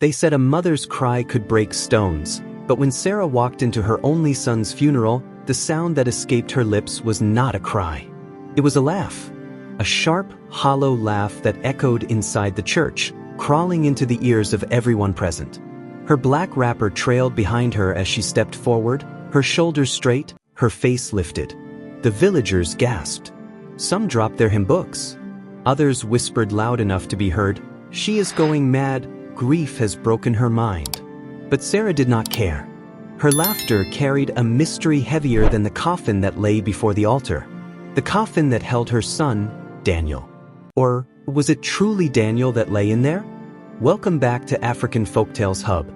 They said a mother's cry could break stones, but when Sarah walked into her only son's funeral, the sound that escaped her lips was not a cry. It was a laugh. A sharp, hollow laugh that echoed inside the church, crawling into the ears of everyone present. Her black wrapper trailed behind her as she stepped forward, her shoulders straight, her face lifted. The villagers gasped. Some dropped their hymn books. Others whispered loud enough to be heard, "She is going mad, grief has broken her mind." But Sarah did not care. Her laughter carried a mystery heavier than the coffin that lay before the altar. The coffin that held her son, Daniel. Or was it truly Daniel that lay in there? Welcome back to African Folktales Hub.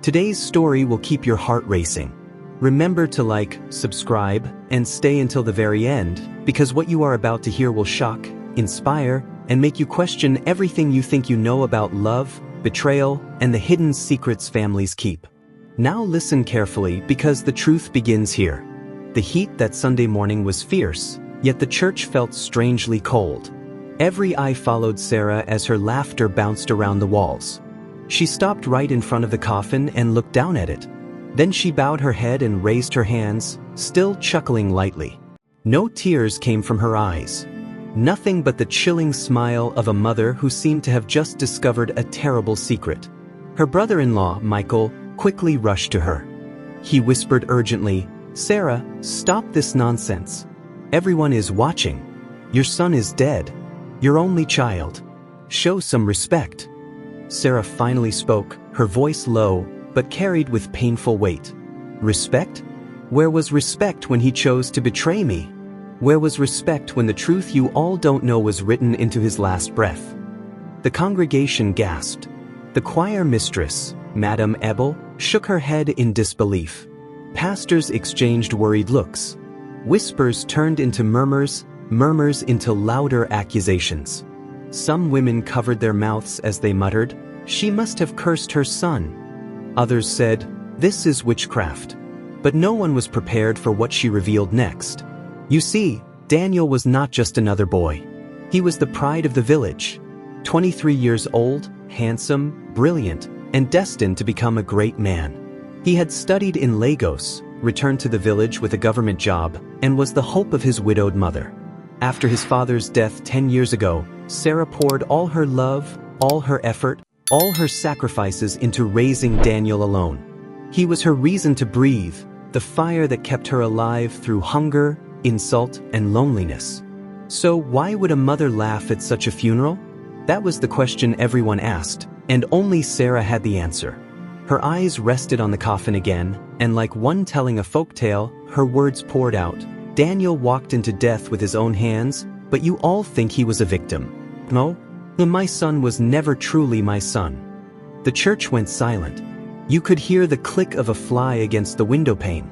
Today's story will keep your heart racing. Remember to like, subscribe, and stay until the very end, because what you are about to hear will shock, inspire, and make you question everything you think you know about love, betrayal, and the hidden secrets families keep. Now listen carefully, because the truth begins here. The heat that Sunday morning was fierce, yet the church felt strangely cold. Every eye followed Sarah as her laughter bounced around the walls. She stopped right in front of the coffin and looked down at it. Then she bowed her head and raised her hands, still chuckling lightly. No tears came from her eyes. Nothing but the chilling smile of a mother who seemed to have just discovered a terrible secret. Her brother-in-law, Michael, quickly rushed to her. He whispered urgently, "Sarah, stop this nonsense. Everyone is watching. Your son is dead. Your only child. Show some respect." Sarah finally spoke, her voice low, but carried with painful weight. "Respect? Where was respect when he chose to betray me? Where was respect when the truth you all don't know was written into his last breath?" The congregation gasped. The choir mistress, Madame Ebel, shook her head in disbelief. Pastors exchanged worried looks. Whispers turned into murmurs, murmurs into louder accusations. Some women covered their mouths as they muttered, "She must have cursed her son." Others said, "This is witchcraft." But no one was prepared for what she revealed next. You see, Daniel was not just another boy. He was the pride of the village. 23 years old, handsome, brilliant, and destined to become a great man. He had studied in Lagos, returned to the village with a government job, and was the hope of his widowed mother. After his father's death 10 years ago, Sarah poured all her love, all her effort, all her sacrifices into raising Daniel alone. He was her reason to breathe, the fire that kept her alive through hunger, insult, and loneliness. So why would a mother laugh at such a funeral? That was the question everyone asked, and only Sarah had the answer. Her eyes rested on the coffin again, and like one telling a folktale, her words poured out. "Daniel walked into death with his own hands, but you all think he was a victim. No, my son was never truly my son." The church went silent. You could hear the click of a fly against the window pane.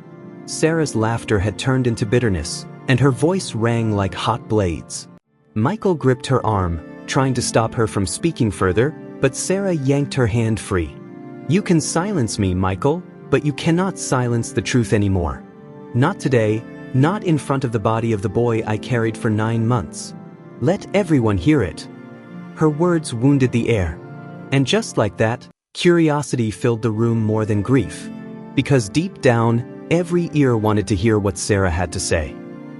Sarah's laughter had turned into bitterness, and her voice rang like hot blades. Michael gripped her arm, trying to stop her from speaking further, but Sarah yanked her hand free. "You can silence me, Michael, but you cannot silence the truth anymore. Not today, not in front of the body of the boy I carried for 9 months. Let everyone hear it." Her words wounded the air. And just like that, curiosity filled the room more than grief. Because deep down, every ear wanted to hear what Sarah had to say.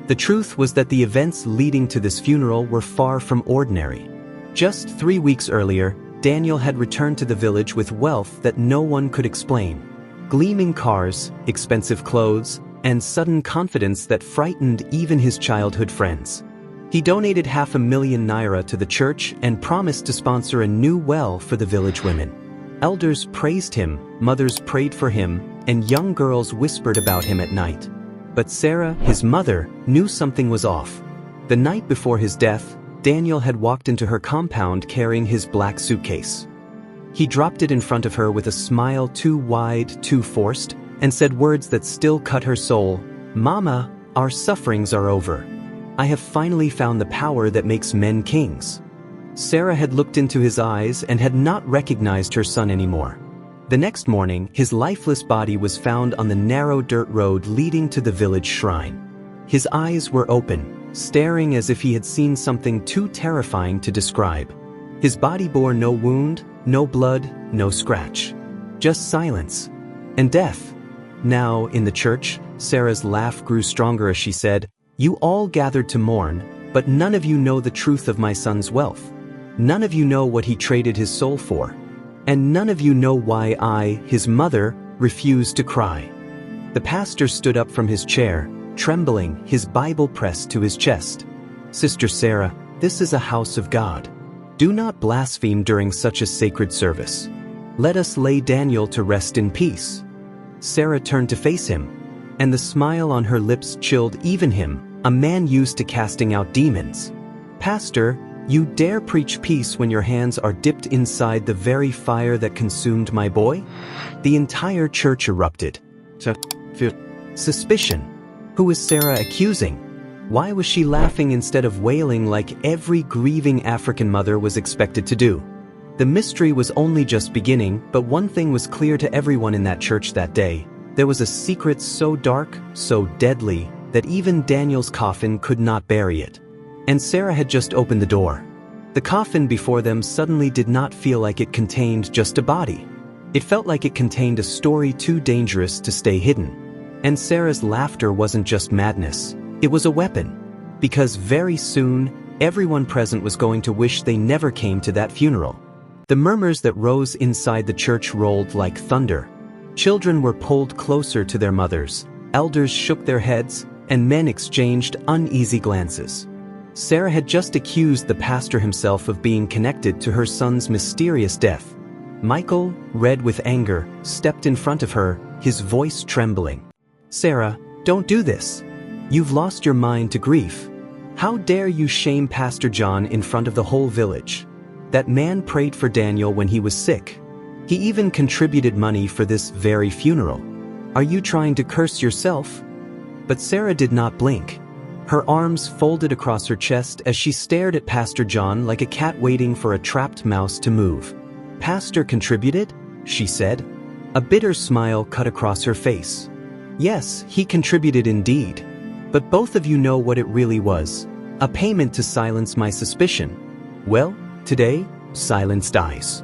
The truth was that the events leading to this funeral were far from ordinary. Just 3 weeks earlier, Daniel had returned to the village with wealth that no one could explain. Gleaming cars, expensive clothes, and sudden confidence that frightened even his childhood friends. He donated $500,000 to the church and promised to sponsor a new well for the village women. Elders praised him, mothers prayed for him, and young girls whispered about him at night. But Sarah, his mother, knew something was off. The night before his death, Daniel had walked into her compound carrying his black suitcase. He dropped it in front of her with a smile too wide, too forced, and said words that still cut her soul. "Mama, our sufferings are over. I have finally found the power that makes men kings." Sarah had looked into his eyes and had not recognized her son anymore. The next morning, his lifeless body was found on the narrow dirt road leading to the village shrine. His eyes were open, staring as if he had seen something too terrifying to describe. His body bore no wound, no blood, no scratch. Just silence. And death. Now, in the church, Sarah's laugh grew stronger as she said, "You all gathered to mourn, but none of you know the truth of my son's wealth. None of you know what he traded his soul for. And none of you know why I, his mother, refused to cry." The pastor stood up from his chair, trembling, his Bible pressed to his chest. "Sister Sarah, this is a house of God. Do not blaspheme during such a sacred service. Let us lay Daniel to rest in peace." Sarah turned to face him, and the smile on her lips chilled even him, a man used to casting out demons. "Pastor, you dare preach peace when your hands are dipped inside the very fire that consumed my boy?" The entire church erupted. Suspicion. Who was Sarah accusing? Why was she laughing instead of wailing like every grieving African mother was expected to do? The mystery was only just beginning, but one thing was clear to everyone in that church that day. There was a secret so dark, so deadly, that even Daniel's coffin could not bury it. And Sarah had just opened the door. The coffin before them suddenly did not feel like it contained just a body. It felt like it contained a story too dangerous to stay hidden. And Sarah's laughter wasn't just madness. It was a weapon. Because very soon, everyone present was going to wish they never came to that funeral. The murmurs that rose inside the church rolled like thunder. Children were pulled closer to their mothers, elders shook their heads, and men exchanged uneasy glances. Sarah had just accused the pastor himself of being connected to her son's mysterious death. Michael, red with anger, stepped in front of her, his voice trembling. "Sarah, don't do this. You've lost your mind to grief. How dare you shame Pastor John in front of the whole village? That man prayed for Daniel when he was sick. He even contributed money for this very funeral. Are you trying to curse yourself?" But Sarah did not blink. Her arms folded across her chest as she stared at Pastor John like a cat waiting for a trapped mouse to move. "Pastor contributed?" she said. A bitter smile cut across her face. "Yes, he contributed indeed. But both of you know what it really was. A payment to silence my suspicion. Well, today, silence dies."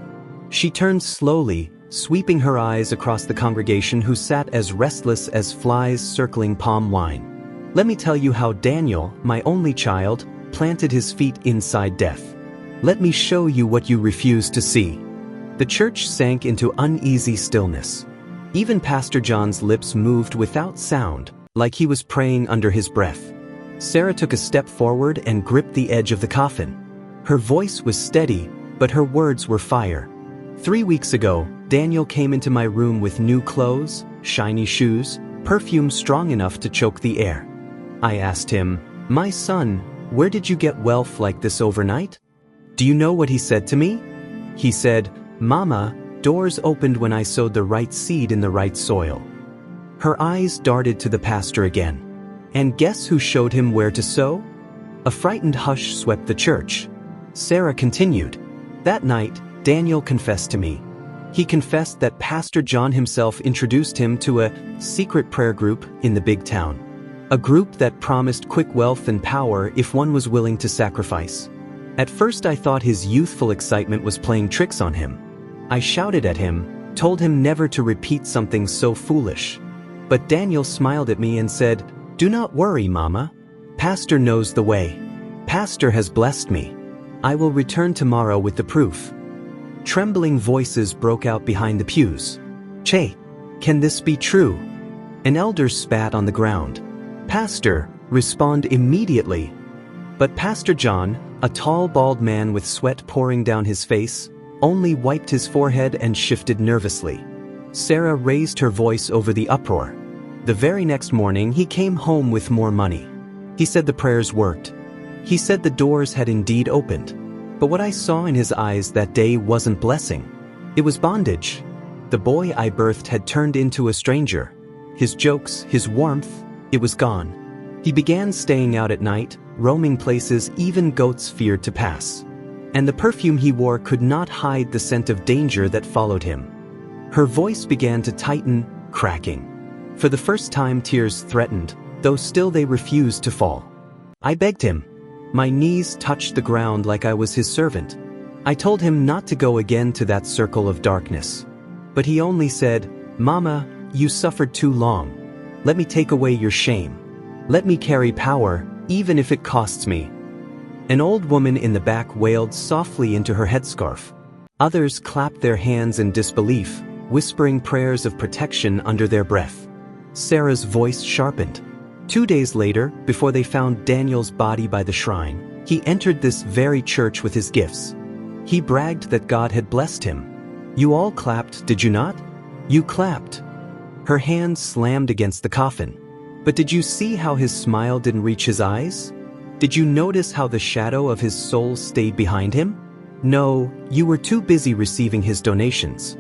She turned slowly, sweeping her eyes across the congregation who sat as restless as flies circling palm wine. "Let me tell you how Daniel, my only child, planted his feet inside death. Let me show you what you refuse to see." The church sank into uneasy stillness. Even Pastor John's lips moved without sound, like he was praying under his breath. Sarah took a step forward and gripped the edge of the coffin. Her voice was steady, but her words were fire. "3 weeks ago, Daniel came into my room with new clothes, shiny shoes, perfume strong enough to choke the air. I asked him, 'My son, where did you get wealth like this overnight?' Do you know what he said to me? He said, 'Mama, doors opened when I sowed the right seed in the right soil.'" Her eyes darted to the pastor again. And guess who showed him where to sow? A frightened hush swept the church. Sarah continued, "That night, Daniel confessed to me. He confessed that Pastor John himself introduced him to a secret prayer group in the big town. A group that promised quick wealth and power if one was willing to sacrifice. At first I thought his youthful excitement was playing tricks on him. I shouted at him, told him never to repeat something so foolish. But Daniel smiled at me and said, 'Do not worry, Mama. Pastor knows the way. Pastor has blessed me. I will return tomorrow with the proof.'" Trembling voices broke out behind the pews. "Che, can this be true?" An elder spat on the ground. "Pastor, respond immediately." But Pastor John, a tall bald man with sweat pouring down his face, only wiped his forehead and shifted nervously. Sarah raised her voice over the uproar. The very next morning he came home with more money. He said the prayers worked. He said the doors had indeed opened. But what I saw in his eyes that day wasn't blessing. It was bondage. The boy I birthed had turned into a stranger. His jokes, his warmth, it was gone. He began staying out at night, roaming places even goats feared to pass. And the perfume he wore could not hide the scent of danger that followed him. Her voice began to tighten, cracking. For the first time tears threatened, though still they refused to fall. I begged him. My knees touched the ground like I was his servant. I told him not to go again to that circle of darkness. But he only said, "Mama, you suffered too long. Let me take away your shame. Let me carry power, even if it costs me." An old woman in the back wailed softly into her headscarf. Others clapped their hands in disbelief, whispering prayers of protection under their breath. Sarah's voice sharpened. 2 days later, before they found Daniel's body by the shrine, he entered this very church with his gifts. He bragged that God had blessed him. "You all clapped, did you not? You clapped." Her hand slammed against the coffin. But did you see how his smile didn't reach his eyes? Did you notice how the shadow of his soul stayed behind him? No, you were too busy receiving his donations.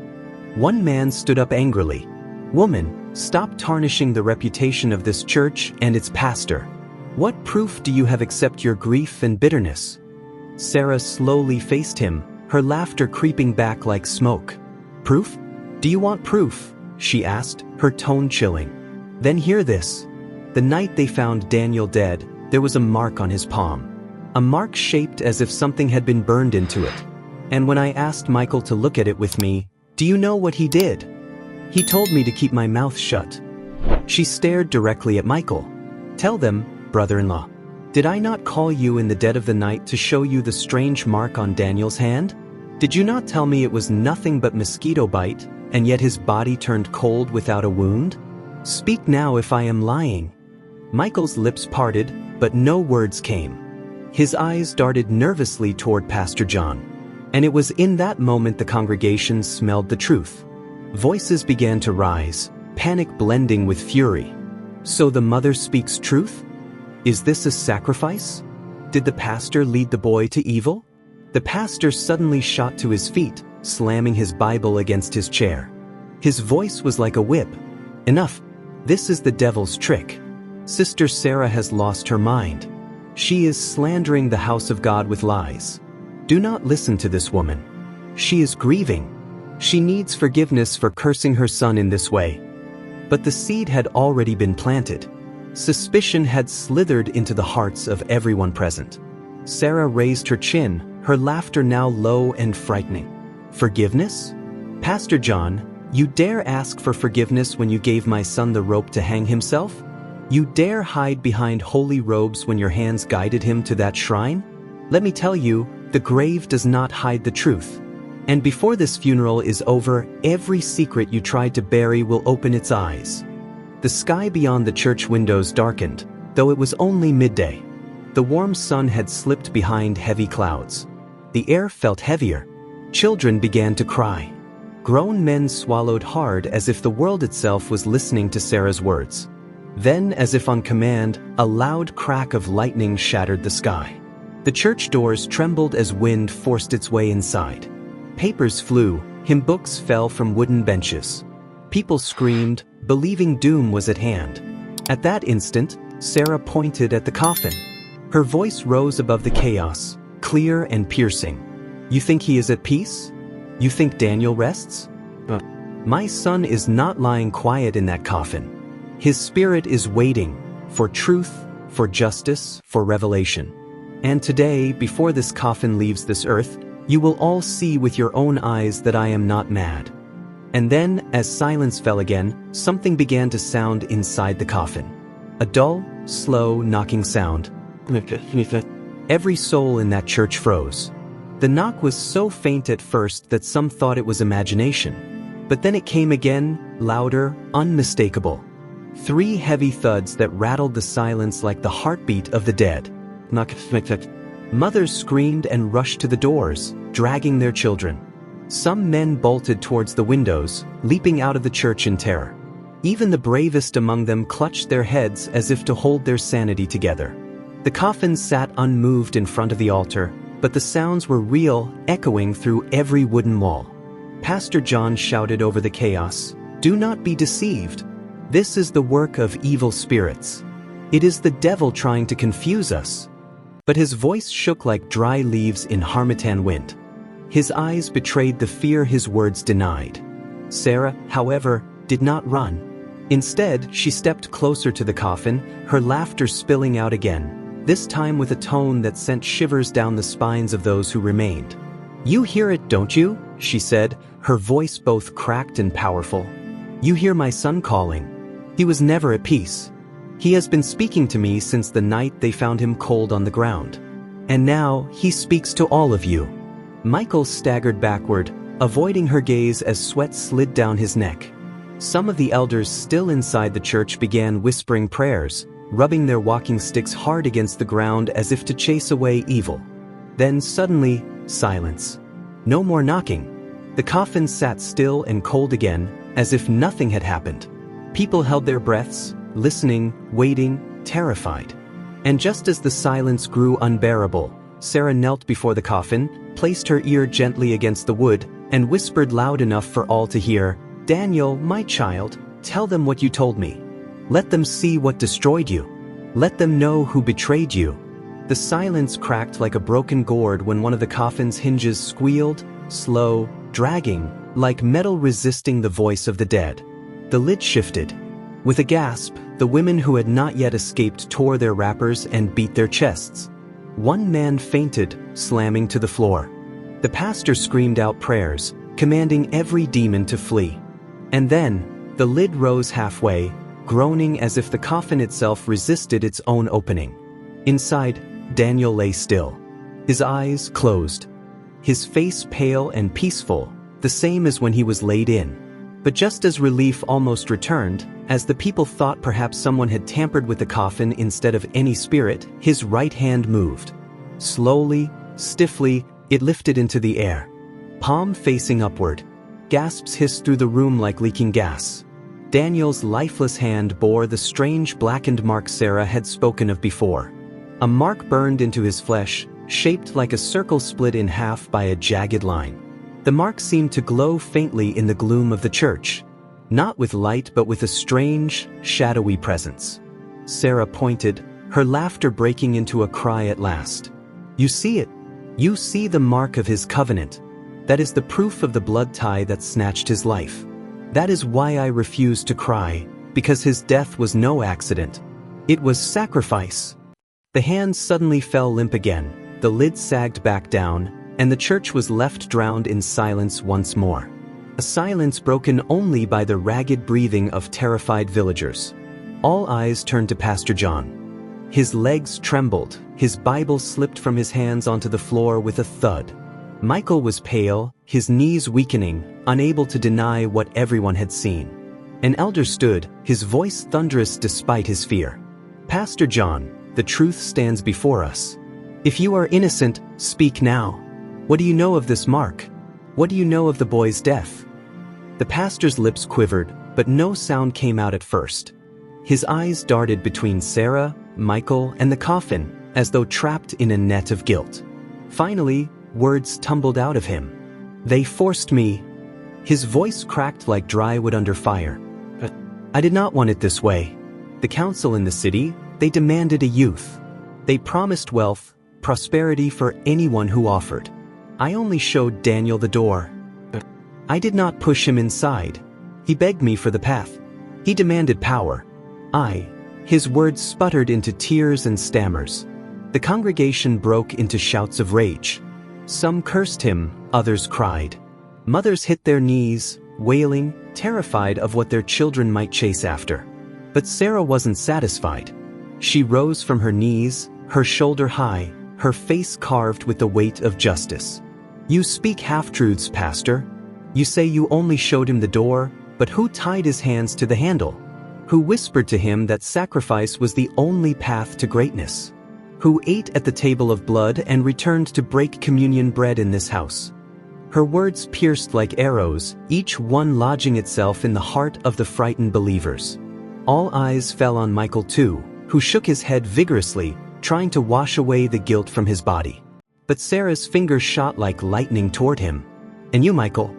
One man stood up angrily. "Woman, stop tarnishing the reputation of this church and its pastor. What proof do you have except your grief and bitterness?" Sarah slowly faced him, her laughter creeping back like smoke. "Proof? Do you want proof?" she asked, her tone chilling. "Then hear this. The night they found Daniel dead, there was a mark on his palm. A mark shaped as if something had been burned into it. And when I asked Michael to look at it with me, do you know what he did? He told me to keep my mouth shut." She stared directly at Michael. "Tell them, brother-in-law. Did I not call you in the dead of the night to show you the strange mark on Daniel's hand? Did you not tell me it was nothing but mosquito bite, and yet his body turned cold without a wound? Speak now if I am lying." Michael's lips parted, but no words came. His eyes darted nervously toward Pastor John. And it was in that moment the congregation smelled the truth. Voices began to rise, panic blending with fury. "So the mother speaks truth? Is this a sacrifice? Did the pastor lead the boy to evil?" The pastor suddenly shot to his feet, slamming his Bible against his chair. His voice was like a whip. "Enough. This is the devil's trick. Sister Sarah has lost her mind. She is slandering the house of God with lies. Do not listen to this woman. She is grieving. She needs forgiveness for cursing her son in this way." But the seed had already been planted. Suspicion had slithered into the hearts of everyone present. Sarah raised her chin, her laughter now low and frightening. "Forgiveness? Pastor John, you dare ask for forgiveness when you gave my son the rope to hang himself? You dare hide behind holy robes when your hands guided him to that shrine? Let me tell you, the grave does not hide the truth. And before this funeral is over, every secret you tried to bury will open its eyes." The sky beyond the church windows darkened, though it was only midday. The warm sun had slipped behind heavy clouds. The air felt heavier. Children began to cry. Grown men swallowed hard as if the world itself was listening to Sarah's words. Then, as if on command, a loud crack of lightning shattered the sky. The church doors trembled as wind forced its way inside. Papers flew, hymn books fell from wooden benches. People screamed, believing doom was at hand. At that instant, Sarah pointed at the coffin. Her voice rose above the chaos, clear and piercing. "You think he is at peace? You think Daniel rests? My son is not lying quiet in that coffin. His spirit is waiting for truth, for justice, for revelation. And today, before this coffin leaves this earth, you will all see with your own eyes that I am not mad." And then, as silence fell again, something began to sound inside the coffin. A dull, slow, knocking sound. Every soul in that church froze. The knock was so faint at first that some thought it was imagination. But then it came again, louder, unmistakable. 3 heavy thuds that rattled the silence like the heartbeat of the dead. Mothers screamed and rushed to the doors, dragging their children. Some men bolted towards the windows, leaping out of the church in terror. Even the bravest among them clutched their heads as if to hold their sanity together. The coffin sat unmoved in front of the altar, but the sounds were real, echoing through every wooden wall. Pastor John shouted over the chaos, "Do not be deceived. This is the work of evil spirits. It is the devil trying to confuse us." But his voice shook like dry leaves in harmattan wind. His eyes betrayed the fear his words denied. Sarah, however, did not run. Instead, she stepped closer to the coffin, her laughter spilling out again, this time with a tone that sent shivers down the spines of those who remained. "You hear it, don't you?" she said, her voice both cracked and powerful. "You hear my son calling. He was never at peace. He has been speaking to me since the night they found him cold on the ground. And now he speaks to all of you." Michael staggered backward, avoiding her gaze as sweat slid down his neck. Some of the elders still inside the church began whispering prayers, rubbing their walking sticks hard against the ground as if to chase away evil. Then suddenly, silence. No more knocking. The coffin sat still and cold again, as if nothing had happened. People held their breaths, listening, waiting, terrified. And just as the silence grew unbearable, Sarah knelt before the coffin, placed her ear gently against the wood, and whispered loud enough for all to hear, "Daniel, my child, tell them what you told me. Let them see what destroyed you. Let them know who betrayed you." The silence cracked like a broken gourd when one of the coffin's hinges squealed, slow, dragging, like metal resisting the voice of the dead. The lid shifted. With a gasp, the women who had not yet escaped tore their wrappers and beat their chests. One man fainted, slamming to the floor. The pastor screamed out prayers, commanding every demon to flee. And then, the lid rose halfway, groaning as if the coffin itself resisted its own opening. Inside, Daniel lay still. His eyes closed. His face pale and peaceful, the same as when he was laid in. But just as relief almost returned, as the people thought perhaps someone had tampered with the coffin instead of any spirit, his right hand moved. Slowly, stiffly, it lifted into the air. Palm facing upward. Gasps hissed through the room like leaking gas. Daniel's lifeless hand bore the strange blackened mark Sarah had spoken of before. A mark burned into his flesh, shaped like a circle split in half by a jagged line. The mark seemed to glow faintly in the gloom of the church, not with light but with a strange, shadowy presence. Sarah pointed, her laughter breaking into a cry at last. "You see it. You see the mark of his covenant. That is the proof of the blood tie that snatched his life. That is why I refuse to cry, because his death was no accident. It was sacrifice." The hand suddenly fell limp again, the lid sagged back down, and the church was left drowned in silence once more. A silence broken only by the ragged breathing of terrified villagers. All eyes turned to Pastor John. His legs trembled, his Bible slipped from his hands onto the floor with a thud. Michael was pale, his knees weakening, unable to deny what everyone had seen. An elder stood, his voice thunderous despite his fear. "Pastor John, the truth stands before us. If you are innocent, speak now. What do you know of this mark? What do you know of the boy's death?" The pastor's lips quivered, but no sound came out at first. His eyes darted between Sarah, Michael, and the coffin, as though trapped in a net of guilt. Finally, words tumbled out of him. "They forced me." His voice cracked like dry wood under fire. "But I did not want it this way. The council in the city, they demanded a youth. They promised wealth, prosperity for anyone who offered. I only showed Daniel the door. But I did not push him inside. He begged me for the path. He demanded power. His words sputtered into tears and stammers. The congregation broke into shouts of rage. Some cursed him, others cried. Mothers hit their knees, wailing, terrified of what their children might chase after. But Sarah wasn't satisfied. She rose from her knees, her shoulder high, her face carved with the weight of justice. "You speak half-truths, Pastor. You say you only showed him the door, but who tied his hands to the handle? Who whispered to him that sacrifice was the only path to greatness? Who ate at the table of blood and returned to break communion bread in this house?" Her words pierced like arrows, each one lodging itself in the heart of the frightened believers. All eyes fell on Michael too, who shook his head vigorously, trying to wash away the guilt from his body. But Sarah's fingers shot like lightning toward him. "And you, Michael,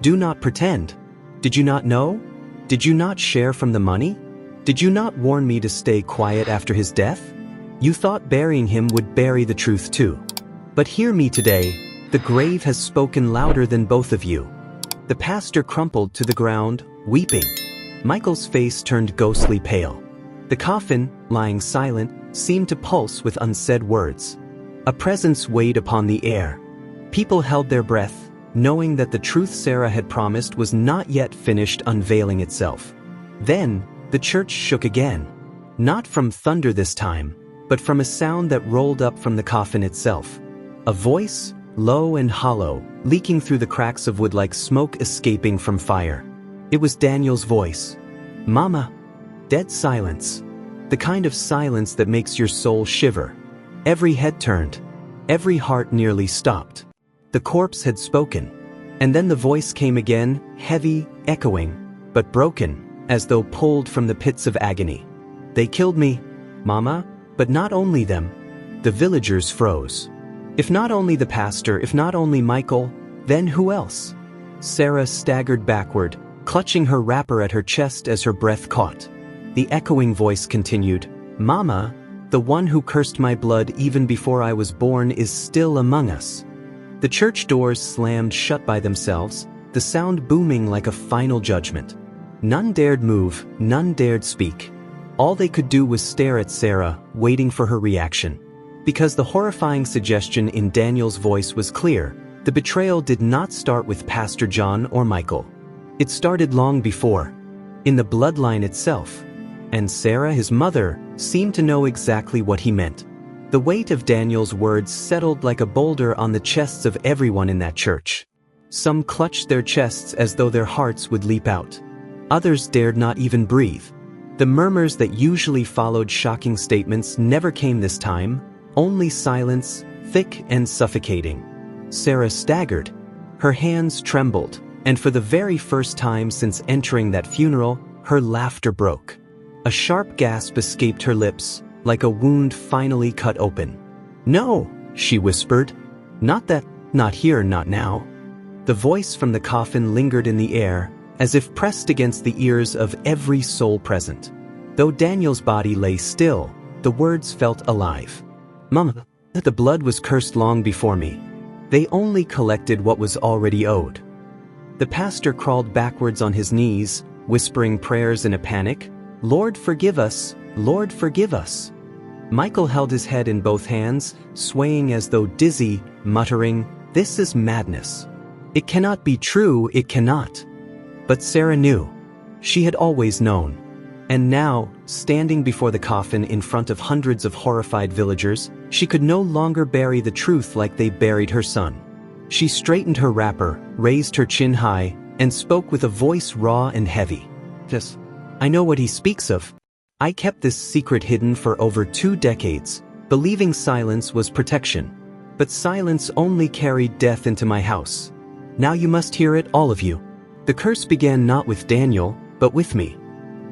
do not pretend. Did you not know? Did you not share from the money? Did you not warn me to stay quiet after his death? You thought burying him would bury the truth too. But hear me today, the grave has spoken louder than both of you." The pastor crumpled to the ground, weeping. Michael's face turned ghostly pale. The coffin, lying silent, seemed to pulse with unsaid words. A presence weighed upon the air. People held their breath, knowing that the truth Sarah had promised was not yet finished unveiling itself. Then, the church shook again. Not from thunder this time, but from a sound that rolled up from the coffin itself. A voice, low and hollow, leaking through the cracks of wood like smoke escaping from fire. It was Daniel's voice. "Mama." Dead silence. The kind of silence that makes your soul shiver. Every head turned. Every heart nearly stopped. The corpse had spoken. And then the voice came again, heavy, echoing, but broken, as though pulled from the pits of agony. "They killed me, Mama, but not only them." The villagers froze. If not only the pastor, if not only Michael, then who else? Sarah staggered backward, clutching her wrapper at her chest as her breath caught. The echoing voice continued, "Mama, the one who cursed my blood even before I was born is still among us." The church doors slammed shut by themselves, the sound booming like a final judgment. None dared move, none dared speak. All they could do was stare at Sarah, waiting for her reaction. Because the horrifying suggestion in Daniel's voice was clear, the betrayal did not start with Pastor John or Michael. It started long before, in the bloodline itself. And Sarah, his mother, seemed to know exactly what he meant. The weight of Daniel's words settled like a boulder on the chests of everyone in that church. Some clutched their chests as though their hearts would leap out. Others dared not even breathe. The murmurs that usually followed shocking statements never came this time, only silence, thick and suffocating. Sarah staggered. Her hands trembled, and for the very first time since entering that funeral, her laughter broke. A sharp gasp escaped her lips, like a wound finally cut open. "No," she whispered. "Not that, not here, not now." The voice from the coffin lingered in the air, as if pressed against the ears of every soul present. Though Daniel's body lay still, the words felt alive. "Mama, the blood was cursed long before me. They only collected what was already owed." The pastor crawled backwards on his knees, whispering prayers in a panic. "Lord, forgive us, Lord, forgive us." Michael held his head in both hands, swaying as though dizzy, muttering, "This is madness. It cannot be true, it cannot." But Sarah knew. She had always known. And now, standing before the coffin in front of hundreds of horrified villagers, she could no longer bury the truth like they buried her son. She straightened her wrapper, raised her chin high, and spoke with a voice raw and heavy. "Yes, I know what he speaks of. I kept this secret hidden for over 2 decades, believing silence was protection. But silence only carried death into my house. Now you must hear it, all of you. The curse began not with Daniel, but with me."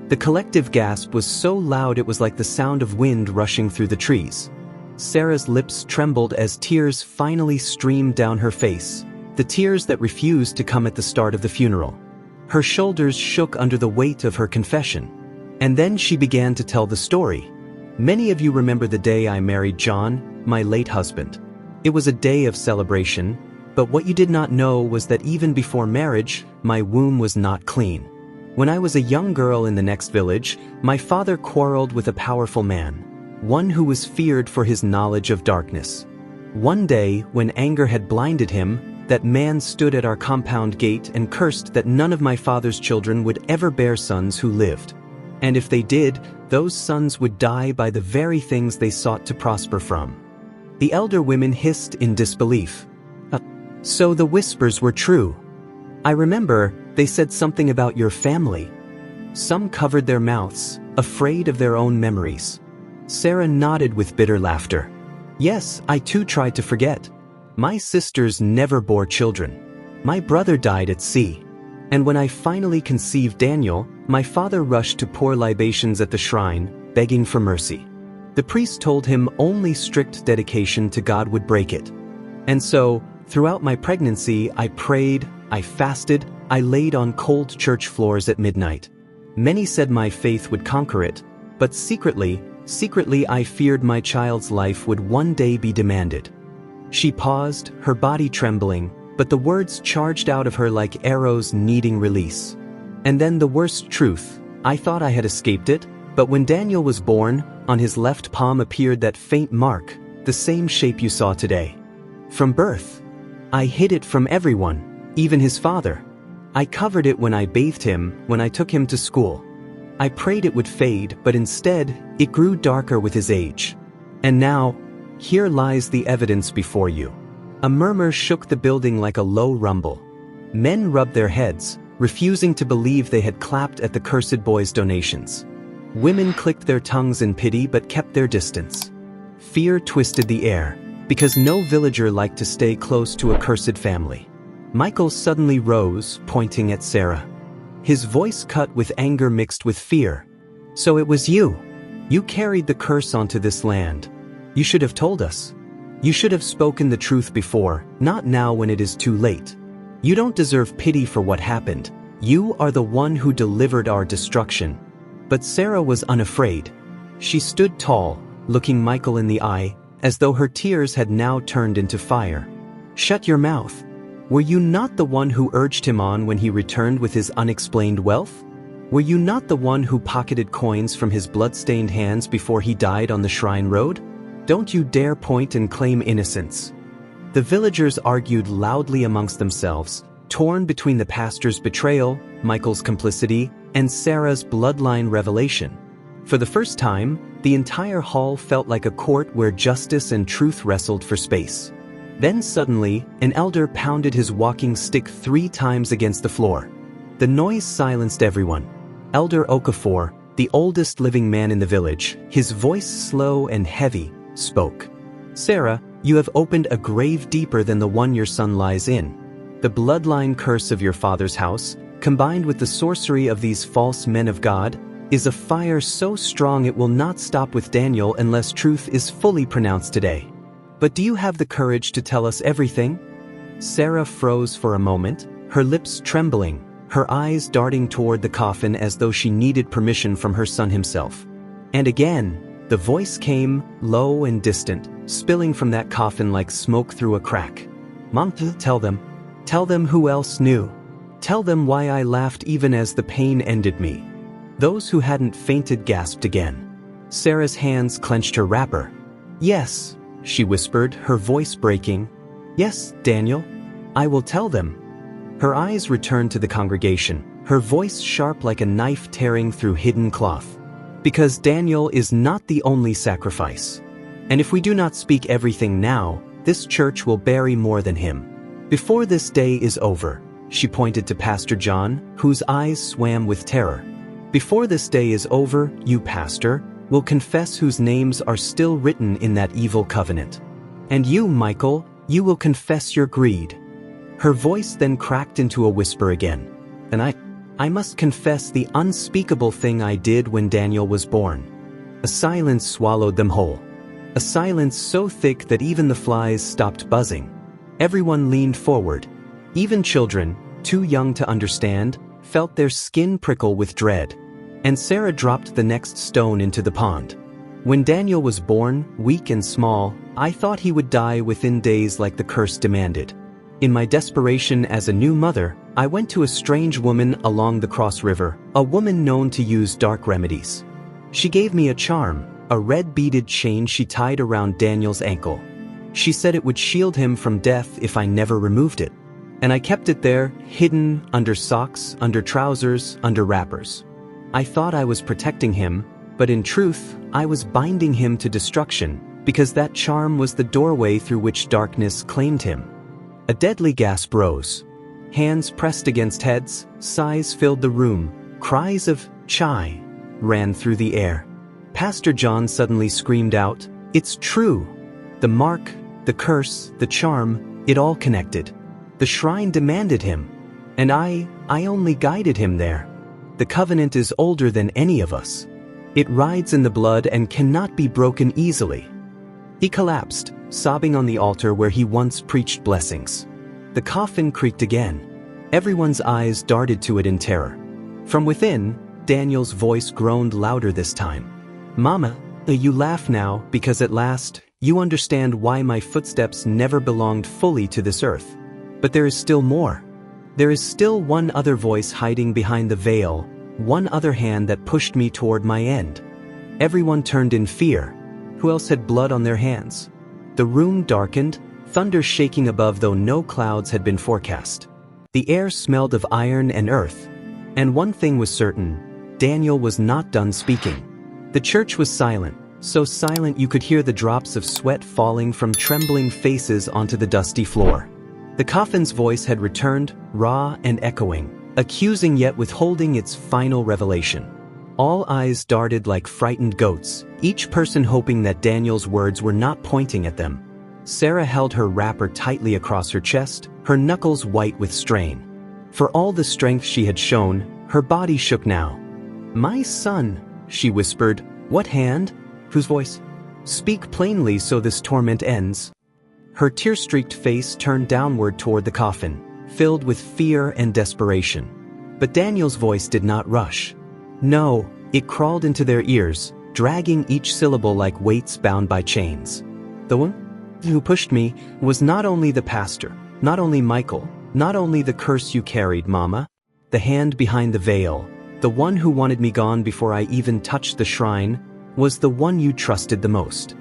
The collective gasp was so loud it was like the sound of wind rushing through the trees. Sarah's lips trembled as tears finally streamed down her face, the tears that refused to come at the start of the funeral. Her shoulders shook under the weight of her confession. And then she began to tell the story. "Many of you remember the day I married John, my late husband. It was a day of celebration, but what you did not know was that even before marriage, my womb was not clean. When I was a young girl in the next village, my father quarreled with a powerful man, one who was feared for his knowledge of darkness. One day, when anger had blinded him, that man stood at our compound gate and cursed that none of my father's children would ever bear sons who lived. And if they did, those sons would die by the very things they sought to prosper from." The elder women hissed in disbelief. So the whispers were true. I remember, they said something about your family." Some covered their mouths, afraid of their own memories. Sarah nodded with bitter laughter. "Yes, I too tried to forget. My sisters never bore children. My brother died at sea. And when I finally conceived Daniel, my father rushed to pour libations at the shrine, begging for mercy. The priest told him only strict dedication to God would break it. And so, throughout my pregnancy, I prayed, I fasted, I laid on cold church floors at midnight. Many said my faith would conquer it, but secretly I feared my child's life would one day be demanded." She paused, her body trembling, but the words charged out of her like arrows needing release. "And then the worst truth, I thought I had escaped it, but when Daniel was born, on his left palm appeared that faint mark, the same shape you saw today. From birth. I hid it from everyone, even his father. I covered it when I bathed him, when I took him to school. I prayed it would fade, but instead, it grew darker with his age. And now, here lies the evidence before you." A murmur shook the building like a low rumble. Men rubbed their heads, refusing to believe they had clapped at the cursed boy's donations. Women clicked their tongues in pity but kept their distance. Fear twisted the air, because no villager liked to stay close to a cursed family. Michael suddenly rose, pointing at Sarah. His voice cut with anger mixed with fear. "So it was you. You carried the curse onto this land. You should have told us. You should have spoken the truth before, not now when it is too late. You don't deserve pity for what happened. You are the one who delivered our destruction." But Sarah was unafraid. She stood tall, looking Michael in the eye, as though her tears had now turned into fire. "Shut your mouth. Were you not the one who urged him on when he returned with his unexplained wealth? Were you not the one who pocketed coins from his blood-stained hands before he died on the shrine road? Don't you dare point and claim innocence." The villagers argued loudly amongst themselves, torn between the pastor's betrayal, Michael's complicity, and Sarah's bloodline revelation. For the first time, the entire hall felt like a court where justice and truth wrestled for space. Then suddenly, an elder pounded his walking stick 3 times against the floor. The noise silenced everyone. Elder Okafor, the oldest living man in the village, his voice slow and heavy, spoke. "Sarah, you have opened a grave deeper than the one your son lies in. The bloodline curse of your father's house, combined with the sorcery of these false men of God, is a fire so strong it will not stop with Daniel unless truth is fully pronounced today. But do you have the courage to tell us everything?" Sarah froze for a moment, her lips trembling, her eyes darting toward the coffin as though she needed permission from her son himself. And again, the voice came, low and distant, spilling from that coffin like smoke through a crack. "Mom, tell them. Tell them who else knew. Tell them why I laughed even as the pain ended me." Those who hadn't fainted gasped again. Sarah's hands clenched her wrapper. "Yes," she whispered, her voice breaking. "Yes, Daniel. I will tell them." Her eyes returned to the congregation, her voice sharp like a knife tearing through hidden cloth. "Because Daniel is not the only sacrifice. And if we do not speak everything now, this church will bury more than him. Before this day is over," she pointed to Pastor John, whose eyes swam with terror. "Before this day is over, you, Pastor, will confess whose names are still written in that evil covenant. And you, Michael, you will confess your greed." Her voice then cracked into a whisper again. "And I must confess the unspeakable thing I did when Daniel was born." A silence swallowed them whole. A silence so thick that even the flies stopped buzzing. Everyone leaned forward. Even children, too young to understand, felt their skin prickle with dread. And Sarah dropped the next stone into the pond. "When Daniel was born, weak and small, I thought he would die within days like the curse demanded. In my desperation as a new mother, I went to a strange woman along the Cross River, a woman known to use dark remedies. She gave me a charm, a red beaded chain she tied around Daniel's ankle. She said it would shield him from death if I never removed it. And I kept it there, hidden, under socks, under trousers, under wrappers. I thought I was protecting him, but in truth, I was binding him to destruction, because that charm was the doorway through which darkness claimed him." A deadly gasp rose. Hands pressed against heads, sighs filled the room, cries of "Chai" ran through the air. Pastor John suddenly screamed out, "It's true! The mark, the curse, the charm, it all connected. The shrine demanded him, and I only guided him there. The covenant is older than any of us. It rides in the blood and cannot be broken easily." He collapsed, sobbing on the altar where he once preached blessings. The coffin creaked again. Everyone's eyes darted to it in terror. From within, Daniel's voice groaned louder this time. "Mama, you laugh now because at last, you understand why my footsteps never belonged fully to this earth. But there is still more. There is still one other voice hiding behind the veil, one other hand that pushed me toward my end." Everyone turned in fear. Who else had blood on their hands? The room darkened, thunder shaking above though no clouds had been forecast. The air smelled of iron and earth. And one thing was certain, Daniel was not done speaking. The church was silent, so silent you could hear the drops of sweat falling from trembling faces onto the dusty floor. The coffin's voice had returned, raw and echoing, accusing yet withholding its final revelation. All eyes darted like frightened goats, each person hoping that Daniel's words were not pointing at them. Sarah held her wrapper tightly across her chest, her knuckles white with strain. For all the strength she had shown, her body shook now. "My son," she whispered. "What hand? Whose voice? Speak plainly so this torment ends." Her tear-streaked face turned downward toward the coffin, filled with fear and desperation. But Daniel's voice did not rush. No, it crawled into their ears, dragging each syllable like weights bound by chains. "The one who pushed me was not only the pastor, not only Michael, not only the curse you carried, Mama. The hand behind the veil, the one who wanted me gone before I even touched the shrine, was the one you trusted the most."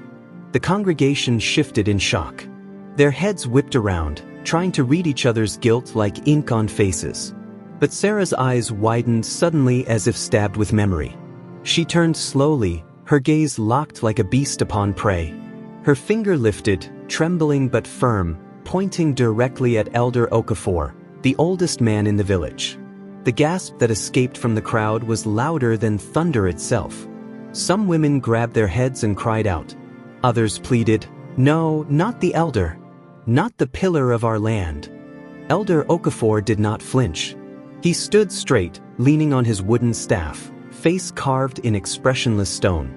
The congregation shifted in shock. Their heads whipped around, trying to read each other's guilt like ink on faces. But Sarah's eyes widened suddenly as if stabbed with memory. She turned slowly, her gaze locked like a beast upon prey. Her finger lifted, trembling but firm, pointing directly at Elder Okafor, the oldest man in the village. The gasp that escaped from the crowd was louder than thunder itself. Some women grabbed their heads and cried out. Others pleaded, "No, not the elder. Not the pillar of our land." Elder Okafor did not flinch. He stood straight, leaning on his wooden staff, face carved in expressionless stone.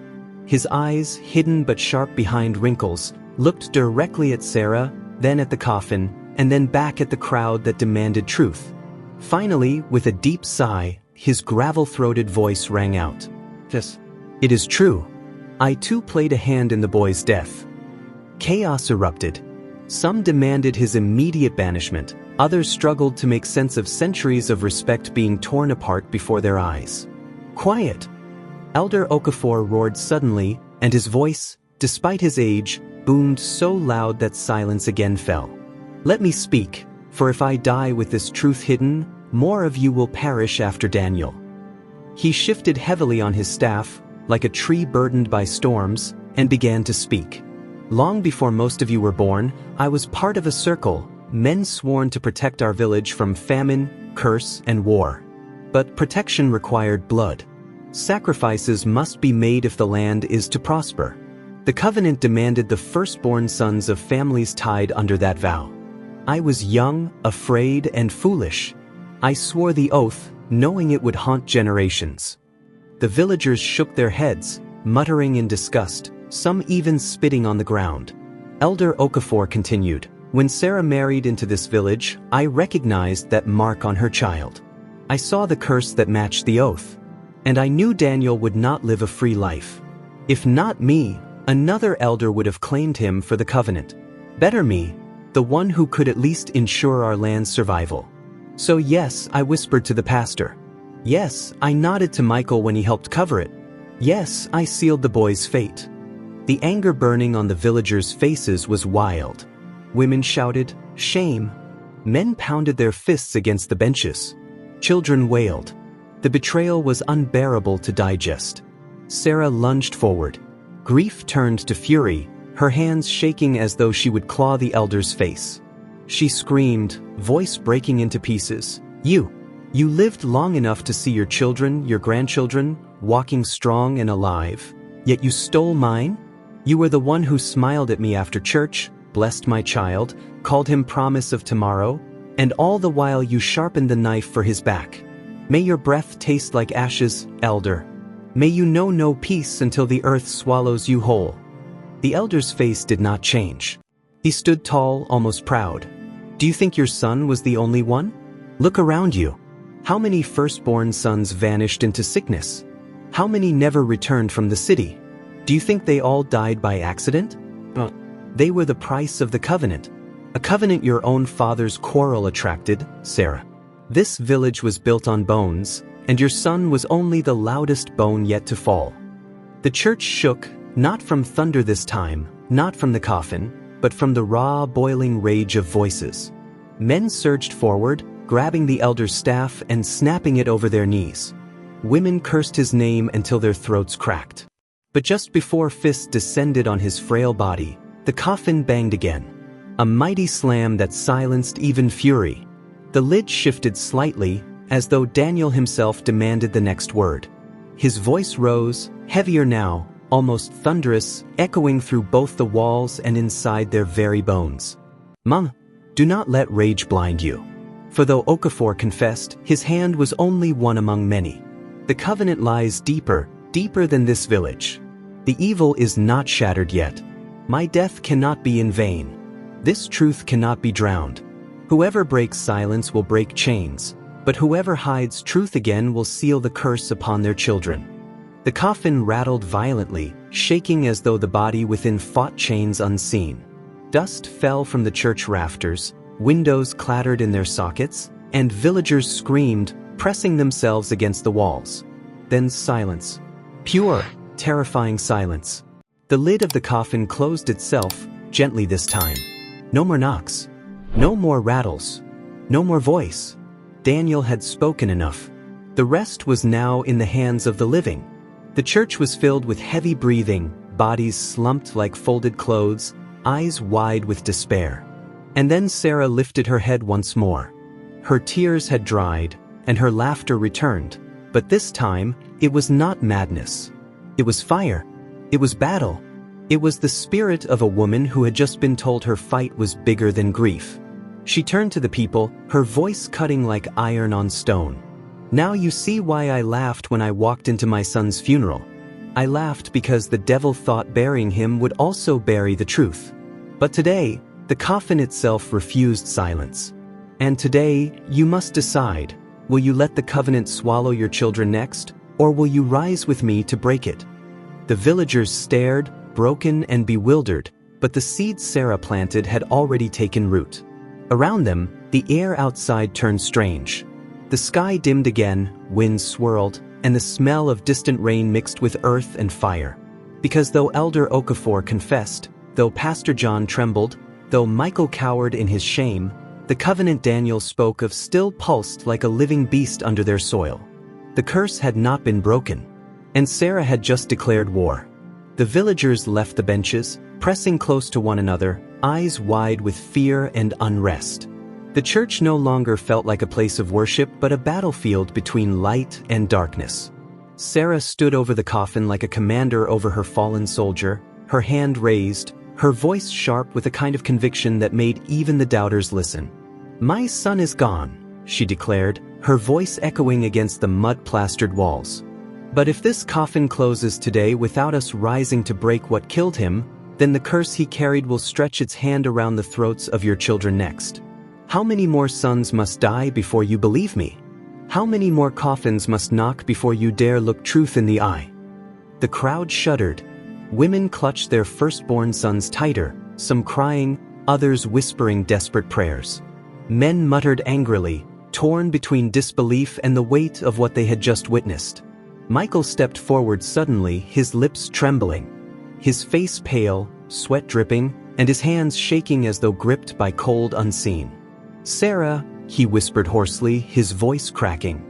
His eyes, hidden but sharp behind wrinkles, looked directly at Sarah, then at the coffin, and then back at the crowd that demanded truth. Finally, with a deep sigh, his gravel-throated voice rang out. "Yes, it is true. I too played a hand in the boy's death." Chaos erupted. Some demanded his immediate banishment, others struggled to make sense of centuries of respect being torn apart before their eyes. "Quiet!" Elder Okafor roared suddenly, and his voice, despite his age, boomed so loud that silence again fell. "Let me speak, for if I die with this truth hidden, more of you will perish after Daniel." He shifted heavily on his staff, like a tree burdened by storms, and began to speak. "Long before most of you were born, I was part of a circle, men sworn to protect our village from famine, curse, and war. But protection required blood. Sacrifices must be made if the land is to prosper. The covenant demanded the firstborn sons of families tied under that vow. I was young, afraid, and foolish. I swore the oath, knowing it would haunt generations." The villagers shook their heads, muttering in disgust, some even spitting on the ground. Elder Okafor continued, "When Sarah married into this village, I recognized that mark on her child. I saw the curse that matched the oath. And I knew Daniel would not live a free life. If not me, another elder would have claimed him for the covenant. Better me, the one who could at least ensure our land's survival. So yes, I whispered to the pastor. Yes, I nodded to Michael when he helped cover it. Yes, I sealed the boy's fate." The anger burning on the villagers' faces was wild. Women shouted, "Shame!" Men pounded their fists against the benches. Children wailed. The betrayal was unbearable to digest. Sarah lunged forward. Grief turned to fury, her hands shaking as though she would claw the elder's face. She screamed, voice breaking into pieces, You lived long enough to see your children, your grandchildren, walking strong and alive, yet you stole mine? You were the one who smiled at me after church, blessed my child, called him promise of tomorrow, and all the while you sharpened the knife for his back. May your breath taste like ashes, elder. May you know no peace until the earth swallows you whole." The elder's face did not change. He stood tall, almost proud. "Do you think your son was the only one? Look around you. How many firstborn sons vanished into sickness? How many never returned from the city? Do you think they all died by accident? They were the price of the covenant. A covenant your own father's quarrel attracted, Sarah. This village was built on bones, and your son was only the loudest bone yet to fall." The church shook, not from thunder this time, not from the coffin, but from the raw, boiling rage of voices. Men surged forward, grabbing the elder's staff and snapping it over their knees. Women cursed his name until their throats cracked. But just before fists descended on his frail body, the coffin banged again. A mighty slam that silenced even fury. The lid shifted slightly, as though Daniel himself demanded the next word. His voice rose, heavier now, almost thunderous, echoing through both the walls and inside their very bones. "Mum, do not let rage blind you." For though Okafor confessed, his hand was only one among many. The covenant lies deeper, deeper than this village. The evil is not shattered yet. My death cannot be in vain. This truth cannot be drowned. Whoever breaks silence will break chains, but whoever hides truth again will seal the curse upon their children. The coffin rattled violently, shaking as though the body within fought chains unseen. Dust fell from the church rafters, windows clattered in their sockets, and villagers screamed, pressing themselves against the walls. Then silence. Pure, terrifying silence. The lid of the coffin closed itself, gently this time. No more knocks. No more rattles. No more voice. Daniel had spoken enough. The rest was now in the hands of the living. The church was filled with heavy breathing, bodies slumped like folded clothes, eyes wide with despair. And then Sarah lifted her head once more. Her tears had dried, and her laughter returned, but this time, it was not madness. It was fire. It was battle. It was the spirit of a woman who had just been told her fight was bigger than grief. She turned to the people, her voice cutting like iron on stone. "Now you see why I laughed when I walked into my son's funeral. I laughed because the devil thought burying him would also bury the truth. But today, the coffin itself refused silence. And today, you must decide, will you let the covenant swallow your children next, or will you rise with me to break it?" The villagers stared, broken and bewildered, but the seed Sarah planted had already taken root. Around them, the air outside turned strange. The sky dimmed again, winds swirled, and the smell of distant rain mixed with earth and fire. Because though Elder Okafor confessed, though Pastor John trembled, though Michael cowered in his shame, the covenant Daniel spoke of still pulsed like a living beast under their soil. The curse had not been broken, and Sarah had just declared war. The villagers left the benches, pressing close to one another, eyes wide with fear and unrest. The church no longer felt like a place of worship but a battlefield between light and darkness. Sarah stood over the coffin like a commander over her fallen soldier, her hand raised, her voice sharp with a kind of conviction that made even the doubters listen. "My son is gone," she declared, her voice echoing against the mud-plastered walls. "But if this coffin closes today without us rising to break what killed him, then the curse he carried will stretch its hand around the throats of your children next. How many more sons must die before you believe me? How many more coffins must knock before you dare look truth in the eye?" The crowd shuddered. Women clutched their firstborn sons tighter, some crying, others whispering desperate prayers. Men muttered angrily, torn between disbelief and the weight of what they had just witnessed. Michael stepped forward suddenly, his lips trembling. His face pale, sweat dripping, and his hands shaking as though gripped by cold unseen. "Sarah," he whispered hoarsely, his voice cracking.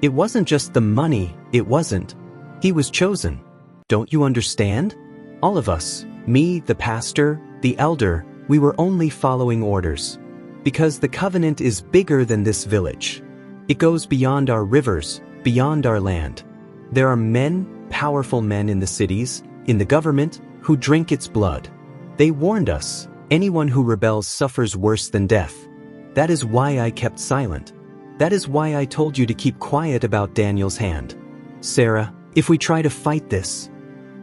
"It wasn't just the money, it wasn't. He was chosen. Don't you understand? All of us, me, the pastor, the elder, we were only following orders. Because the covenant is bigger than this village. It goes beyond our rivers, beyond our land. There are men, powerful men in the cities, in the government, who drink its blood. They warned us, anyone who rebels suffers worse than death. That is why I kept silent. That is why I told you to keep quiet about Daniel's hand. Sarah, if we try to fight this."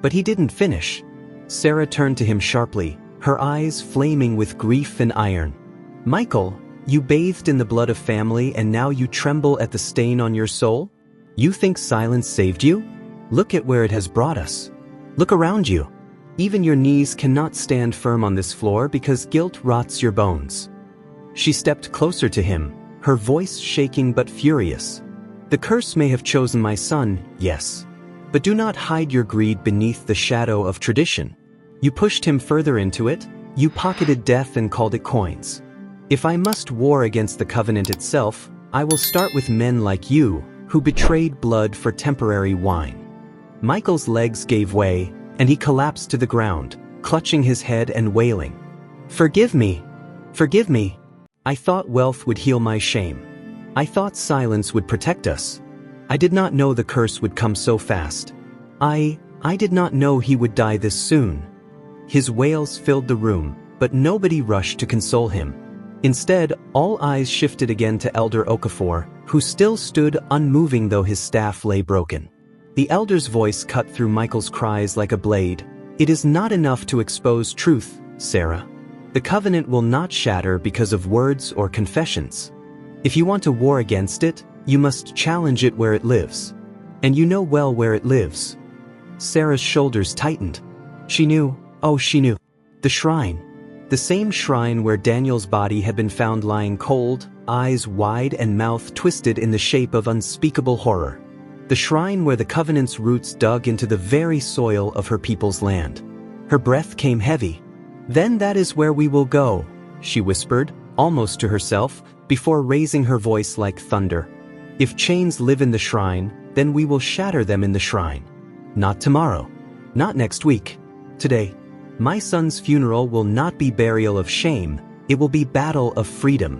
But he didn't finish. Sarah turned to him sharply, her eyes flaming with grief and iron. "Michael, you bathed in the blood of family and now you tremble at the stain on your soul? You think silence saved you? Look at where it has brought us. Look around you. Even your knees cannot stand firm on this floor because guilt rots your bones." She stepped closer to him, her voice shaking but furious. "The curse may have chosen my son, yes. But do not hide your greed beneath the shadow of tradition. You pushed him further into it, You pocketed death and called it coins. If I must war against the covenant itself, I will start with men like you, who betrayed blood for temporary wine." Michael's legs gave way, and he collapsed to the ground, clutching his head and wailing, "Forgive me! Forgive me! I thought wealth would heal my shame. I thought silence would protect us. I did not know the curse would come so fast. I did not know he would die this soon." His wails filled the room, but nobody rushed to console him. Instead, all eyes shifted again to Elder Okafor, who still stood unmoving though his staff lay broken. The elder's voice cut through Michael's cries like a blade. "It is not enough to expose truth, Sarah. The covenant will not shatter because of words or confessions. If you want to war against it, you must challenge it where it lives. And you know well where it lives." Sarah's shoulders tightened. She knew, she knew. The shrine. The same shrine where Daniel's body had been found lying cold, eyes wide and mouth twisted in the shape of unspeakable horror. The shrine where the covenant's roots dug into the very soil of her people's land. Her breath came heavy. "Then that is where we will go," she whispered, almost to herself, before raising her voice like thunder. "If chains live in the shrine, then we will shatter them in the shrine. Not tomorrow. Not next week. Today. My son's funeral will not be burial of shame, it will be battle of freedom."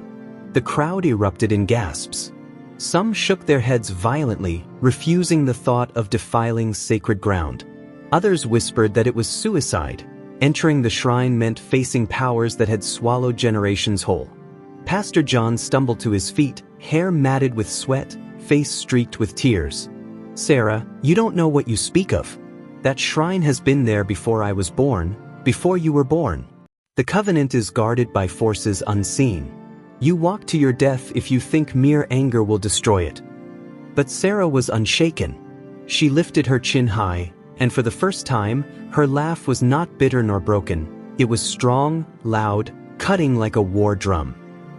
The crowd erupted in gasps. Some shook their heads violently, refusing the thought of defiling sacred ground. Others whispered that it was suicide. Entering the shrine meant facing powers that had swallowed generations whole. Pastor John stumbled to his feet, hair matted with sweat, face streaked with tears. "Sarah, you don't know what you speak of. That shrine has been there before I was born, before you were born. The covenant is guarded by forces unseen. You walk to your death if you think mere anger will destroy it." But Sarah was unshaken. She lifted her chin high, and for the first time, her laugh was not bitter nor broken. It was strong, loud, cutting like a war drum.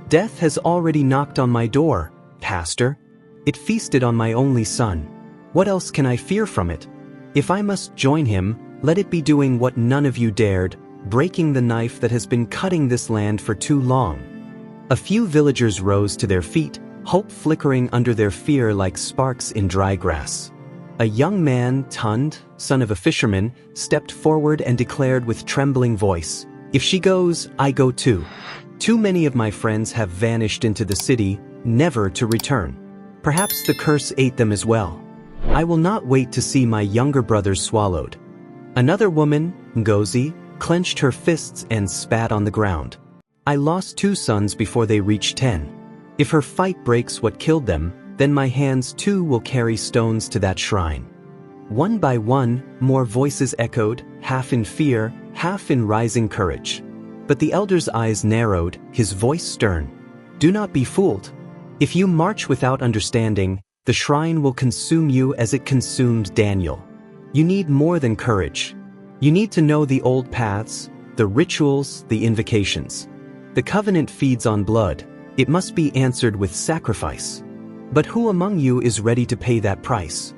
"Death has already knocked on my door, Pastor. It feasted on my only son. What else can I fear from it? If I must join him, let it be doing what none of you dared, breaking the knife that has been cutting this land for too long." A few villagers rose to their feet, hope flickering under their fear like sparks in dry grass. A young man, Tund, son of a fisherman, stepped forward and declared with trembling voice, "If she goes, I go too. Too many of my friends have vanished into the city, never to return. Perhaps the curse ate them as well. I will not wait to see my younger brothers swallowed." Another woman, Ngozi, clenched her fists and spat on the ground. "I lost 2 sons before they reached 10. If her fight breaks what killed them, then my hands too will carry stones to that shrine." One by one, more voices echoed, half in fear, half in rising courage. But the elder's eyes narrowed, his voice stern. "Do not be fooled. If you march without understanding, the shrine will consume you as it consumed Daniel. You need more than courage. You need to know the old paths, the rituals, the invocations. The covenant feeds on blood. It must be answered with sacrifice. But who among you is ready to pay that price?"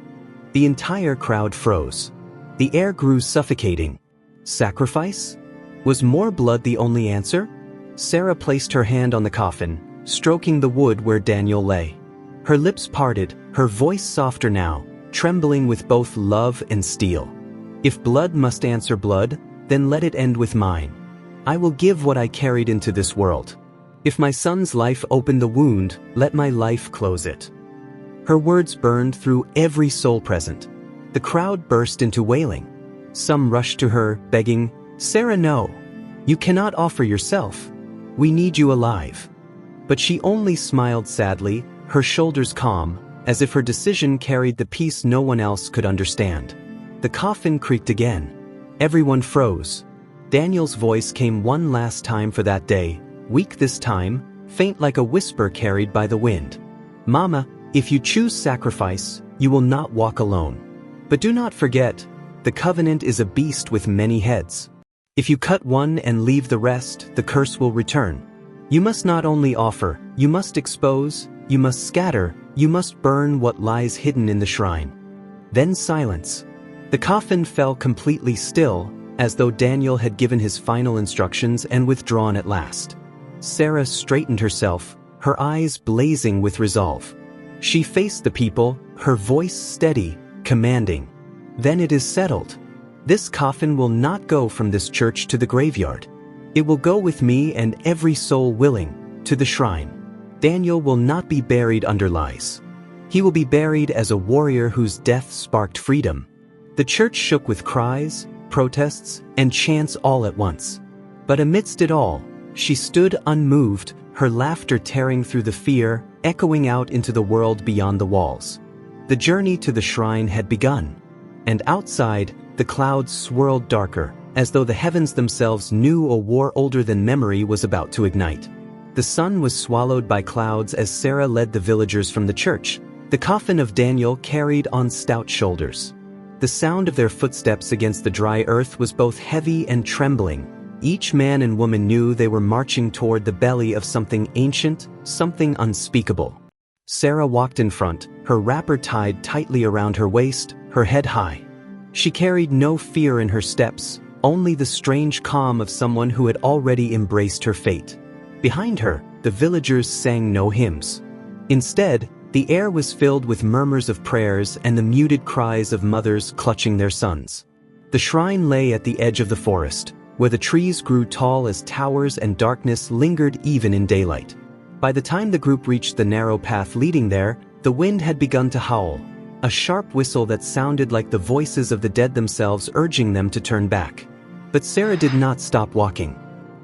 The entire crowd froze. The air grew suffocating. Sacrifice? Was more blood the only answer? Sarah placed her hand on the coffin, stroking the wood where Daniel lay. Her lips parted, her voice softer now, trembling with both love and steel. "If blood must answer blood, then let it end with mine. I will give what I carried into this world. If my son's life opened the wound, let my life close it." Her words burned through every soul present. The crowd burst into wailing. Some rushed to her, begging, "Sarah, no. You cannot offer yourself. We need you alive." But she only smiled sadly, her shoulders calm, as if her decision carried the peace no one else could understand. The coffin creaked again. Everyone froze. Daniel's voice came one last time for that day, weak this time, faint like a whisper carried by the wind. "Mama, if you choose sacrifice, you will not walk alone. But do not forget, the covenant is a beast with many heads. If you cut one and leave the rest, the curse will return. You must not only offer, you must expose, you must scatter, you must burn what lies hidden in the shrine." Then silence. The coffin fell completely still, as though Daniel had given his final instructions and withdrawn at last. Sarah straightened herself, her eyes blazing with resolve. She faced the people, her voice steady, commanding. "Then it is settled. This coffin will not go from this church to the graveyard. It will go with me and every soul willing, to the shrine. Daniel will not be buried under lies. He will be buried as a warrior whose death sparked freedom." The church shook with cries, protests, and chants all at once. But amidst it all, she stood unmoved, her laughter tearing through the fear, echoing out into the world beyond the walls. The journey to the shrine had begun. And outside, the clouds swirled darker, as though the heavens themselves knew a war older than memory was about to ignite. The sun was swallowed by clouds as Sarah led the villagers from the church, the coffin of Daniel carried on stout shoulders. The sound of their footsteps against the dry earth was both heavy and trembling. Each man and woman knew they were marching toward the belly of something ancient, something unspeakable. Sarah walked in front, her wrapper tied tightly around her waist, her head high. She carried no fear in her steps, only the strange calm of someone who had already embraced her fate. Behind her, the villagers sang no hymns. Instead, the air was filled with murmurs of prayers and the muted cries of mothers clutching their sons. The shrine lay at the edge of the forest, where the trees grew tall as towers and darkness lingered even in daylight. By the time the group reached the narrow path leading there, the wind had begun to howl, a sharp whistle that sounded like the voices of the dead themselves urging them to turn back. But Sarah did not stop walking.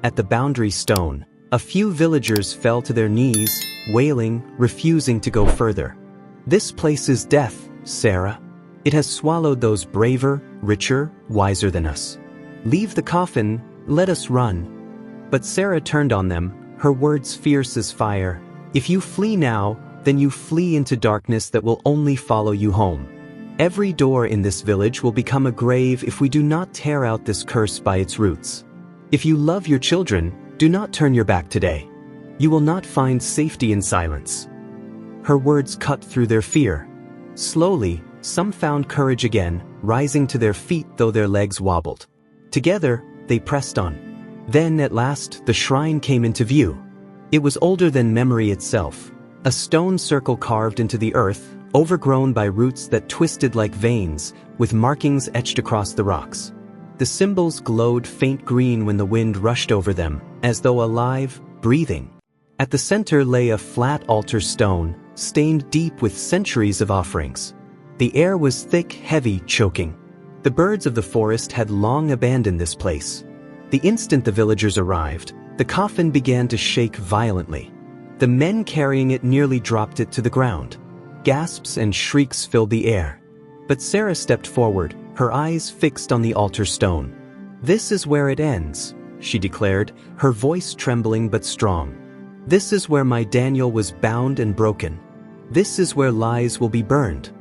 At the boundary stone, a few villagers fell to their knees, wailing, refusing to go further. "This place is death, Sarah. It has swallowed those braver, richer, wiser than us. Leave the coffin, let us run." But Sarah turned on them, her words fierce as fire. "If you flee now, then you flee into darkness that will only follow you home. Every door in this village will become a grave if we do not tear out this curse by its roots. If you love your children, do not turn your back today. You will not find safety in silence." Her words cut through their fear. Slowly, some found courage again, rising to their feet though their legs wobbled. Together, they pressed on. Then, at last, the shrine came into view. It was older than memory itself, a stone circle carved into the earth, overgrown by roots that twisted like veins, with markings etched across the rocks. The symbols glowed faint green when the wind rushed over them, as though alive, breathing. At the center lay a flat altar stone, stained deep with centuries of offerings. The air was thick, heavy, choking. The birds of the forest had long abandoned this place. The instant the villagers arrived, the coffin began to shake violently. The men carrying it nearly dropped it to the ground. Gasps and shrieks filled the air. But Sarah stepped forward, her eyes fixed on the altar stone. "This is where it ends," she declared, her voice trembling but strong. "This is where my Daniel was bound and broken. This is where lies will be burned."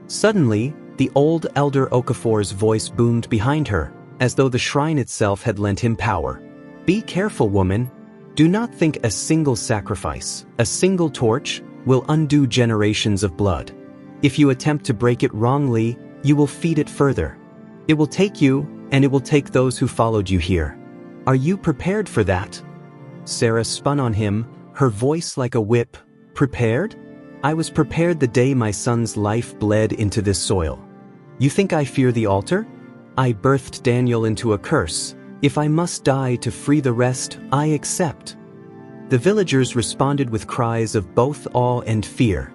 Suddenly, the old elder Okafor's voice boomed behind her, as though the shrine itself had lent him power. "Be careful, woman. Do not think a single sacrifice, a single torch, will undo generations of blood. If you attempt to break it wrongly, you will feed it further. It will take you, and it will take those who followed you here. Are you prepared for that?" Sarah spun on him, her voice like a whip. "Prepared? I was prepared the day my son's life bled into this soil. You think I fear the altar? I birthed Daniel into a curse. If I must die to free the rest, I accept." The villagers responded with cries of both awe and fear.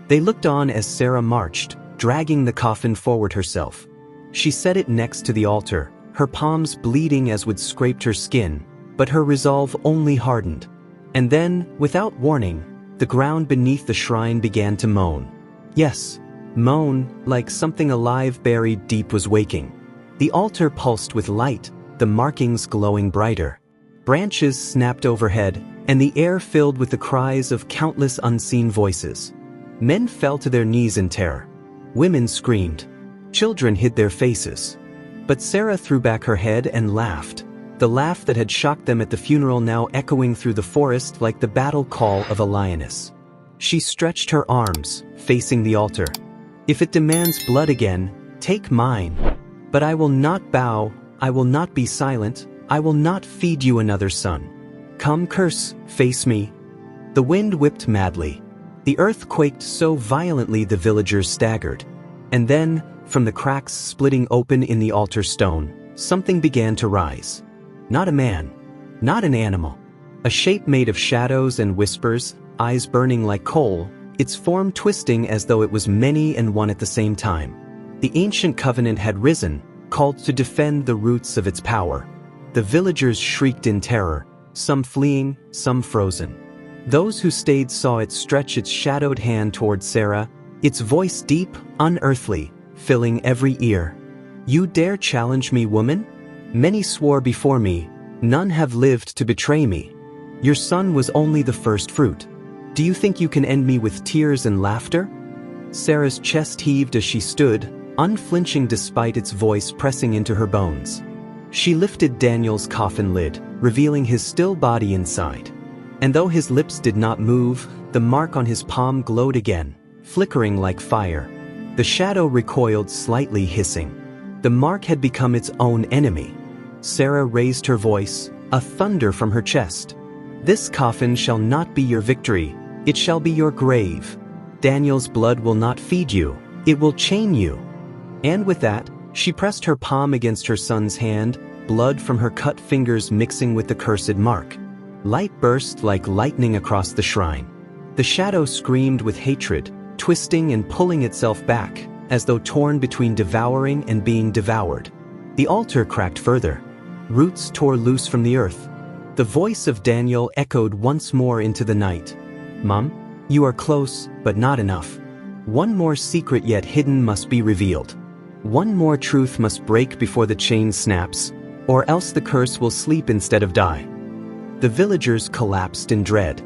They looked on as Sarah marched, dragging the coffin forward herself. She set it next to the altar, her palms bleeding as would scraped her skin, but her resolve only hardened. And then, without warning, the ground beneath the shrine began to moan. Yes, moan, like something alive buried deep was waking. The altar pulsed with light, the markings glowing brighter. Branches snapped overhead, and the air filled with the cries of countless unseen voices. Men fell to their knees in terror. Women screamed. Children hid their faces. But Sarah threw back her head and laughed, the laugh that had shocked them at the funeral now echoing through the forest like the battle call of a lioness. She stretched her arms, facing the altar. "If it demands blood again, take mine. But I will not bow, I will not be silent, I will not feed you another son. Come, curse, face me." The wind whipped madly. The earth quaked so violently the villagers staggered. And then, from the cracks splitting open in the altar stone, something began to rise. Not a man, not an animal. A shape made of shadows and whispers, eyes burning like coal, its form twisting as though it was many and one at the same time. The ancient covenant had risen, called to defend the roots of its power. The villagers shrieked in terror, some fleeing, some frozen. Those who stayed saw it stretch its shadowed hand toward Sarah, its voice deep, unearthly, filling every ear. "You dare challenge me, woman? Many swore before me, none have lived to betray me. Your son was only the first fruit. Do you think you can end me with tears and laughter?" Sarah's chest heaved as she stood, unflinching despite its voice pressing into her bones. She lifted Daniel's coffin lid, revealing his still body inside. And though his lips did not move, the mark on his palm glowed again, flickering like fire. The shadow recoiled slightly, hissing. The mark had become its own enemy. Sarah raised her voice, a thunder from her chest. "This coffin shall not be your victory, it shall be your grave. Daniel's blood will not feed you, it will chain you." And with that, she pressed her palm against her son's hand, blood from her cut fingers mixing with the cursed mark. Light burst like lightning across the shrine. The shadow screamed with hatred, twisting and pulling itself back, as though torn between devouring and being devoured. The altar cracked further. Roots tore loose from the earth. The voice of Daniel echoed once more into the night. "Mom, you are close, but not enough. One more secret yet hidden must be revealed. One more truth must break before the chain snaps, or else the curse will sleep instead of die." The villagers collapsed in dread.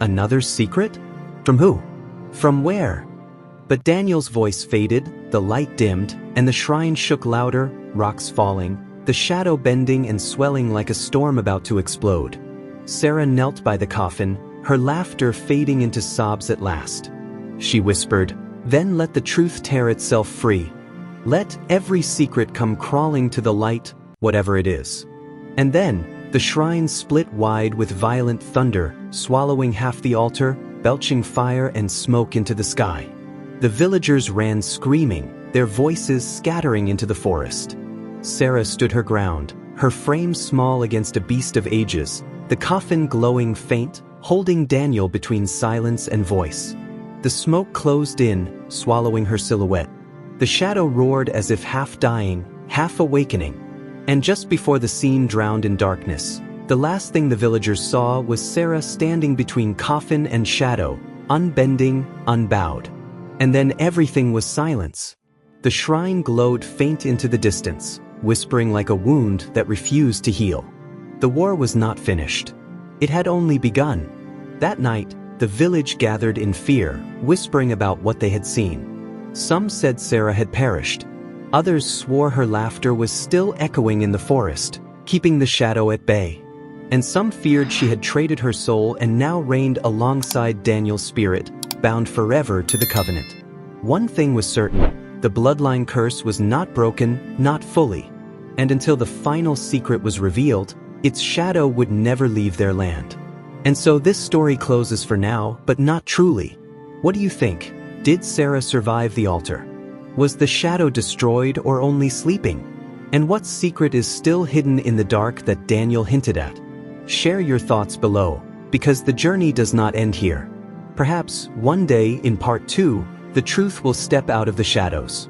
Another secret? From who? From where? But Daniel's voice faded, the light dimmed, and the shrine shook louder, rocks falling, the shadow bending and swelling like a storm about to explode. Sarah knelt by the coffin, her laughter fading into sobs at last. She whispered, "Then let the truth tear itself free. Let every secret come crawling to the light, whatever it is." And then, the shrine split wide with violent thunder, swallowing half the altar, belching fire and smoke into the sky. The villagers ran screaming, their voices scattering into the forest. Sarah stood her ground, her frame small against a beast of ages, the coffin glowing faint, holding Daniel between silence and voice. The smoke closed in, swallowing her silhouette. The shadow roared as if half dying, half awakening. And just before the scene drowned in darkness, the last thing the villagers saw was Sarah standing between coffin and shadow, unbending, unbowed. And then everything was silence. The shrine glowed faint into the distance, whispering like a wound that refused to heal. The war was not finished. It had only begun. That night, the village gathered in fear, whispering about what they had seen. Some said Sarah had perished. Others swore her laughter was still echoing in the forest, keeping the shadow at bay. And some feared she had traded her soul and now reigned alongside Daniel's spirit, bound forever to the covenant. One thing was certain, the bloodline curse was not broken, not fully. And until the final secret was revealed, its shadow would never leave their land. And so this story closes for now, but not truly. What do you think? Did Sarah survive the altar? Was the shadow destroyed or only sleeping? And what secret is still hidden in the dark that Daniel hinted at? Share your thoughts below, because the journey does not end here. Perhaps, one day, in part 2, the truth will step out of the shadows.